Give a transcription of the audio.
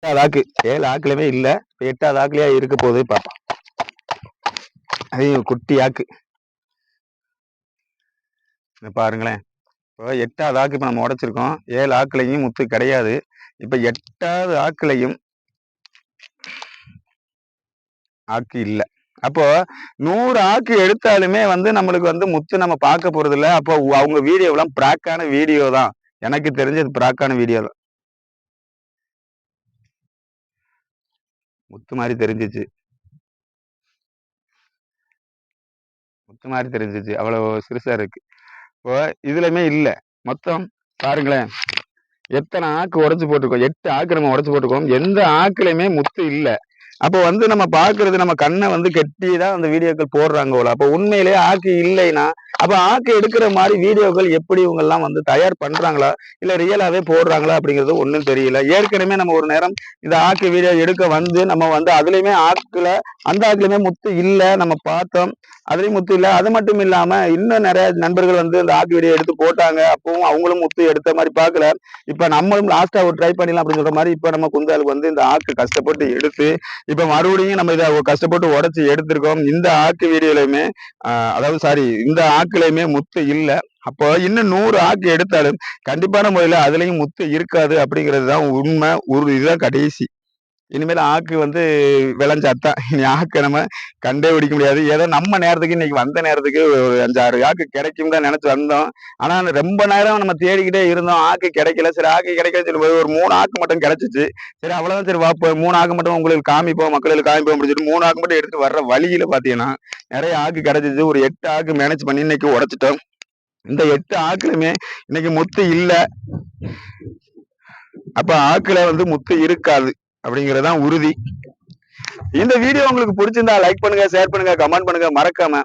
8வது ஆக்கு 7 ஆக்குலயுமே இல்ல. 8வது ஆக்குலயா இருக்க போகுது பாப்போம். அதையும் குட்டி ஆக்கு பாருங்களேன். இப்போ 8வது ஆக்கு இப்ப நம்ம உடைச்சிருக்கோம். 7 ஆக்குலையும் முத்து கிடையாது. இப்ப 8வது ஆக்குலையும் ஆக்கு இல்ல. அப்போ 100 ஆக்கு எடுத்தாலுமே நம்மளுக்கு முத்து நம்ம பார்க்க போறது இல்ல. அப்போ அவங்க வீடியோலாம் பிராக்கான வீடியோ தான். எனக்கு தெரிஞ்சது பிராக்கான வீடியோ தான். முத்து மாதிரி தெரிஞ்சிச்சு. முத்து மாதிரி தெரிஞ்சிச்சு. அவ்வளவு சிறுசா இருக்கு. இப்போ இதுலயுமே இல்ல. மொத்தம் பாருங்களேன். எத்தனை ஆக்கு உடைச்சு போட்டிருக்கோம். 8 ஆக்கு நம்ம உடைச்சு போட்டிருக்கோம். எந்த ஆக்குலயுமே முத்து இல்ல. அப்போ நம்ம பார்க்கறது நம்ம கண்ணை கெட்டிதான் அந்த வீடியோக்கள் போடுறாங்க போல. அப்போ உண்மையிலேயே ஆக்கு இல்லைன்னா அப்ப ஆக்கு எடுக்கிற மாதிரி வீடியோக்கள் எப்படி இவங்க எல்லாம் தயார் பண்றாங்களா இல்ல ரியலாவே போடுறாங்களா அப்படிங்கிறது ஒண்ணும் தெரியல. ஏற்கனவே நம்ம ஒரு நேரம் இந்த ஆக்கு வீடியோ எடுக்க நம்ம அதுலயுமே ஆக்குல அந்த ஆக்குலயுமே முத்து இல்ல நம்ம பார்த்தோம். அதுலயும் முத்து இல்ல. அது மட்டும் இல்லாம இன்னும் நிறைய நண்பர்கள் இந்த ஆக்கு வீடியோ எடுத்து போட்டாங்க. அப்பவும் அவங்களும் முத்து எடுத்த மாதிரி பார்க்கல. இப்ப நம்மளும் லாஸ்டா ஒரு ட்ரை பண்ணிடலாம் அப்படின்னு சொல்ற மாதிரி இப்ப நம்ம குந்தாளுக்கு இந்த ஆக்கு கஷ்டப்பட்டு எடுத்து இப்ப மறுபடியும் நம்ம இதை கஷ்டப்பட்டு உடைச்சு எடுத்திருக்கோம். இந்த ஆக்கு வீடியோலயுமே அதாவது சாரி இந்த ஆக்குலயுமே முத்து இல்ல. அப்போ இன்னும் 100 ஆக்கு எடுத்தாலும் கண்டிப்பான முறையில அதுலயும் முத்து இருக்காது அப்படிங்கிறது தான் உண்மை. இதுதான் கடைசி. இனிமேல் ஆக்கு விளைஞ்சாத்தான் இனி ஆக்க நம்ம கண்டே பிடிக்க முடியாது. ஏதோ நம்ம நேரத்துக்கு இன்னைக்கு வந்த நேரத்துக்கு ஒரு 5-6 ஆக்கு கிடைக்கும் தான் நினைச்சு வந்தோம். ஆனா ரொம்ப நேரம் நம்ம தேடிக்கிட்டே இருந்தோம். ஆக்கு கிடைக்கல. சரி ஆக்கு கிடைக்கல சொல்லும்போது ஒரு 3 ஆக்கு மட்டும் கிடைச்சிச்சு. சரி அவ்வளவுதான். சரி வாப்போ 3 ஆக்கு மட்டும் உங்களுக்கு காமிப்போம், மக்களுக்கு காமிப்போம் அப்படின்னு சொல்லிட்டு 3 ஆக்கு மட்டும் எடுத்து வர்ற வழியில பாத்தீங்கன்னா நிறைய ஆக்கு கிடைச்சிச்சு. ஒரு 8 ஆக்கு மேனேஜ் பண்ணி இன்னைக்கு உடைச்சிட்டோம். இந்த 8 ஆக்குலுமே இன்னைக்கு முத்து இல்ல. அப்ப ஆக்குல முத்து இருக்காது அப்படிங்கறதுதான் உறுதி. இந்த வீடியோ உங்களுக்கு பிடிச்சிருந்தா லைக் பண்ணுங்க, ஷேர் பண்ணுங்க, கமெண்ட் பண்ணுங்க. மறக்காம